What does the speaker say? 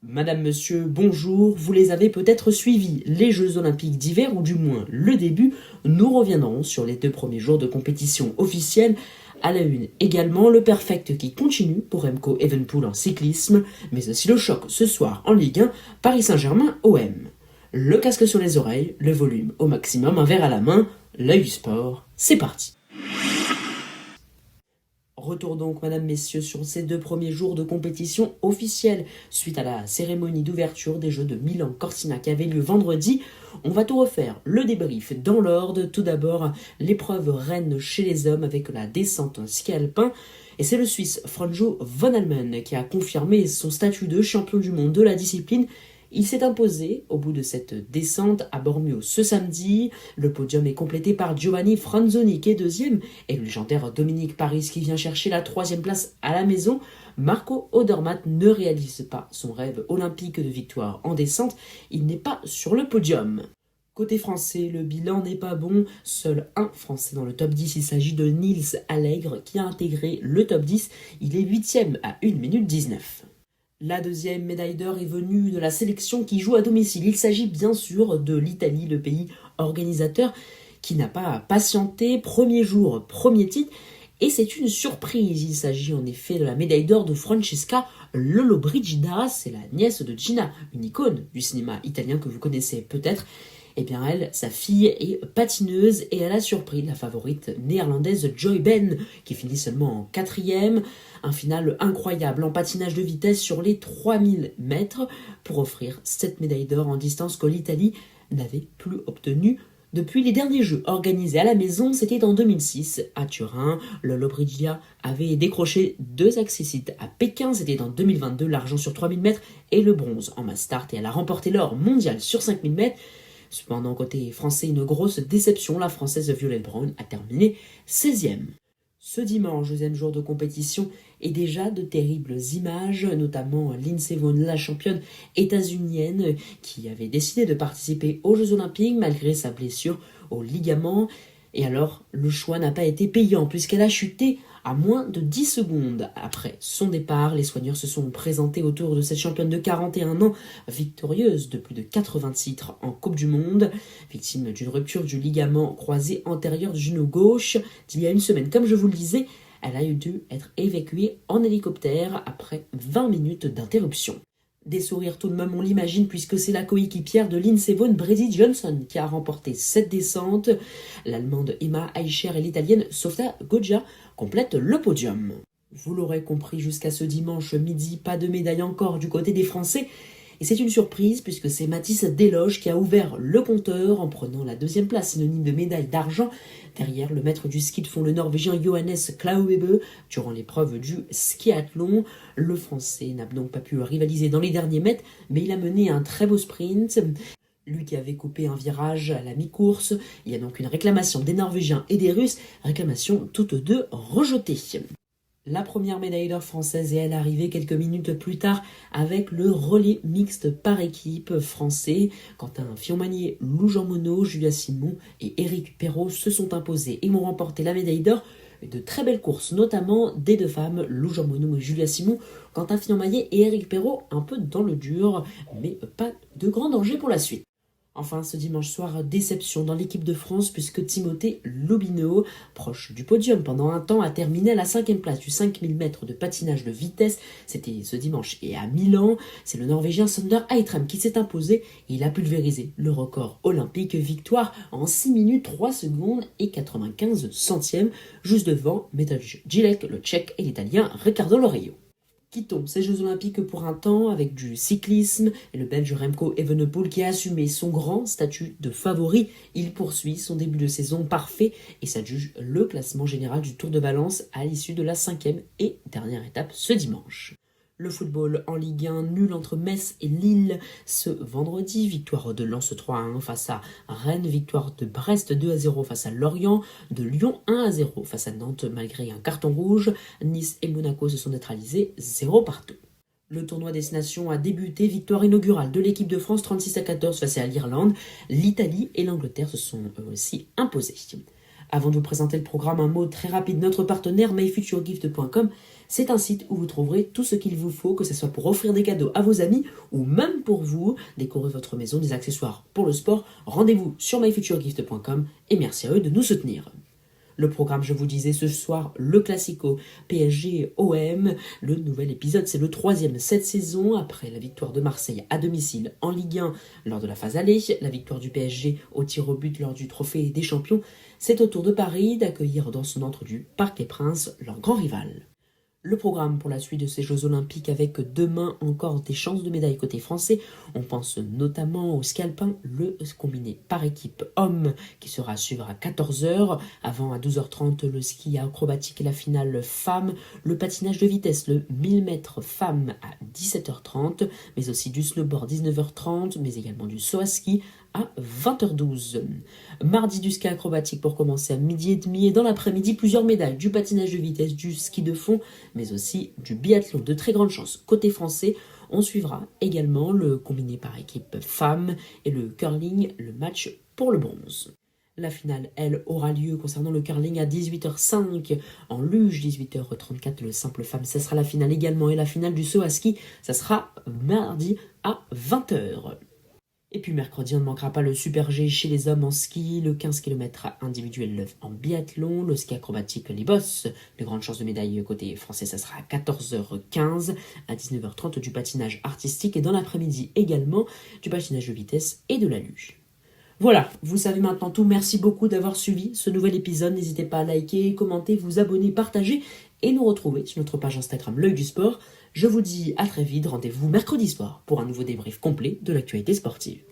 Madame, monsieur, bonjour, vous les avez peut-être suivis, les Jeux Olympiques d'hiver, ou du moins le début. Nous reviendrons sur les 2 premiers jours de compétition officielle. À la une également, le perfect qui continue pour Remco Evenepoel en cyclisme, mais aussi le choc ce soir en Ligue 1, Paris Saint-Germain-OM. Le casque sur les oreilles, le volume au maximum, un verre à la main, l'œil du sport, c'est parti. Retour donc, mesdames, messieurs, sur ces 2 premiers jours de compétition officielle. Suite à la cérémonie d'ouverture des Jeux de Milan-Cortina qui avait lieu vendredi, on va tout refaire. Le débrief dans l'ordre. Tout d'abord, l'épreuve reine chez les hommes avec la descente en ski alpin. Et c'est le Suisse Franjo Von Allmen qui a confirmé son statut de champion du monde de la discipline. Il s'est imposé au bout de cette descente à Bormio ce samedi. Le podium est complété par Giovanni Franzoni qui est deuxième et le légendaire Dominique Paris qui vient chercher la 3e place à la maison. Marco Odermatt ne réalise pas son rêve olympique de victoire en descente. Il n'est pas sur le podium. Côté français, le bilan n'est pas bon. Seul un Français dans le top 10. Il s'agit de Nils Allègre qui a intégré le top 10. Il est 8e à 1 minute 19. La 2e médaille d'or est venue de la sélection qui joue à domicile. Il s'agit bien sûr de l'Italie, le pays organisateur qui n'a pas patienté. Premier jour, premier titre. Et c'est une surprise. Il s'agit en effet de la médaille d'or de Francesca Lollobrigida. C'est la nièce de Gina, une icône du cinéma italien que vous connaissez peut-être. Eh bien elle, sa fille, est patineuse et elle a surpris la favorite néerlandaise Joy Ben, qui finit seulement en 4e. Un final incroyable en patinage de vitesse sur les 3000 mètres pour offrir cette médaille d'or en distance que l'Italie n'avait plus obtenue depuis les derniers Jeux organisés à la maison. C'était en 2006 à Turin. Lollobrigida avait décroché 2 accessites à Pékin. C'était en 2022, l'argent sur 3000 mètres et le bronze en mass start. Et elle a remporté l'or mondial sur 5000 mètres. Cependant, côté français, une grosse déception. La française Violette Brown a terminé 16e. Ce dimanche, 2e jour de compétition, et déjà de terribles images, notamment Lindsey Vonn, la championne états-unienne, qui avait décidé de participer aux Jeux Olympiques malgré sa blessure au ligament. Et alors, le choix n'a pas été payant puisqu'elle a chuté à moins de 10 secondes après son départ. Les soigneurs se sont présentés autour de cette championne de 41 ans, victorieuse de plus de 80 titres en Coupe du Monde, victime d'une rupture du ligament croisé antérieur du genou gauche d'il y a une semaine. Comme je vous le disais, elle a dû être évacuée en hélicoptère après 20 minutes d'interruption. Des sourires tout de même, on l'imagine, puisque c'est la coéquipière de Lindsey Vonn, Brady Johnson, qui a remporté cette descente. L'Allemande Emma Eicher et l'Italienne Sofia Goggia complètent le podium. Vous l'aurez compris, jusqu'à ce dimanche midi, pas de médaille encore du côté des Français. Et c'est une surprise puisque c'est Mathis Desloges qui a ouvert le compteur en prenant la 2e place, synonyme de médaille d'argent. Derrière, le maître du ski de fond, le Norvégien Johannes Klauebe, durant l'épreuve du skiathlon. Le Français n'a donc pas pu rivaliser dans les derniers mètres, mais il a mené un très beau sprint. Lui qui avait coupé un virage à la mi-course. Il y a donc une réclamation des Norvégiens et des Russes, réclamation toutes deux rejetées. La première médaille d'or française et elle arrivait quelques minutes plus tard avec le relais mixte par équipe français. Quentin Fillon-Maillet, Lou Jean Monod, Julia Simon et Éric Perrault se sont imposés et m'ont remporté la médaille d'or. De très belles courses, notamment des 2 femmes, Lou Jean Monod et Julia Simon. Quentin Fillon-Maillet et Éric Perrault un peu dans le dur, mais pas de grand danger pour la suite. Enfin, ce dimanche soir, déception dans l'équipe de France puisque Timothée Lobinot, proche du podium pendant un temps, a terminé à la 5e place du 5000 mètres de patinage de vitesse. C'était ce dimanche et à Milan. C'est le Norvégien Sander Eitrem qui s'est imposé et il a pulvérisé le record olympique. Victoire en 6 minutes 3 secondes et 95 centièmes, juste devant Metod Gilek, le Tchèque, et l'Italien Riccardo Loreio. Quittons ces Jeux Olympiques pour un temps avec du cyclisme et le Belge Remco Evenepoel qui a assumé son grand statut de favori. Il poursuit son début de saison parfait et s'adjuge le classement général du Tour de Valence à l'issue de la 5e et dernière étape ce dimanche. Le football en Ligue 1, nul entre Metz et Lille ce vendredi. Victoire de Lens 3-1 face à Rennes. Victoire de Brest 2-0 face à Lorient. De Lyon 1-0 face à Nantes malgré un carton rouge. Nice et Monaco se sont neutralisés 0 partout. Le tournoi Destination a débuté. Victoire inaugurale de l'équipe de France 36-14 face à l'Irlande. L'Italie et l'Angleterre se sont aussi imposés. Avant de vous présenter le programme, un mot très rapide. Notre partenaire myfuturegift.com C'est un site où vous trouverez tout ce qu'il vous faut, que ce soit pour offrir des cadeaux à vos amis ou même pour vous, décorer votre maison, des accessoires pour le sport. Rendez-vous sur myfuturegift.com et merci à eux de nous soutenir. Le programme, je vous disais ce soir, le Classico PSG-OM. Le nouvel épisode, c'est le 3e cette saison, après la victoire de Marseille à domicile en Ligue 1 lors de la phase aller, la victoire du PSG au tir au but lors du Trophée des Champions. C'est au tour de Paris d'accueillir dans son antre du Parc des Princes leur grand rival. Le programme pour la suite de ces Jeux Olympiques avec demain encore des chances de médaille côté français. On pense notamment au ski alpin, le combiné par équipe homme qui sera à suivre à 14h. Avant à 12h30 le ski acrobatique et la finale femme. Le patinage de vitesse, le 1000 mètres femme à 17h30. Mais aussi du snowboard 19h30, mais également du saut à ski à 20h12. Mardi du ski acrobatique pour commencer à 12h30 et dans l'après-midi plusieurs médailles du patinage de vitesse, du ski de fond, mais aussi du biathlon de très grande chance. Côté français, on suivra également le combiné par équipe femmes et le curling, le match pour le bronze. La finale, elle, aura lieu concernant le curling à 18h05 en luge, 18h34 le simple femme. Ça sera la finale également et la finale du saut à ski, ça sera mardi à 20h. Et puis mercredi, on ne manquera pas le Super G chez les hommes en ski, le 15 km individuel en biathlon, le ski acrobatique, les bosses, les grandes chances de médaille côté français, ça sera à 14h15, à 19h30 du patinage artistique et dans l'après-midi également du patinage de vitesse et de la luge. Voilà, vous savez maintenant tout. Merci beaucoup d'avoir suivi ce nouvel épisode. N'hésitez pas à liker, commenter, vous abonner, partager et nous retrouver sur notre page Instagram L'Œil du Sport. Je vous dis à très vite, rendez-vous mercredi soir pour un nouveau débrief complet de l'actualité sportive.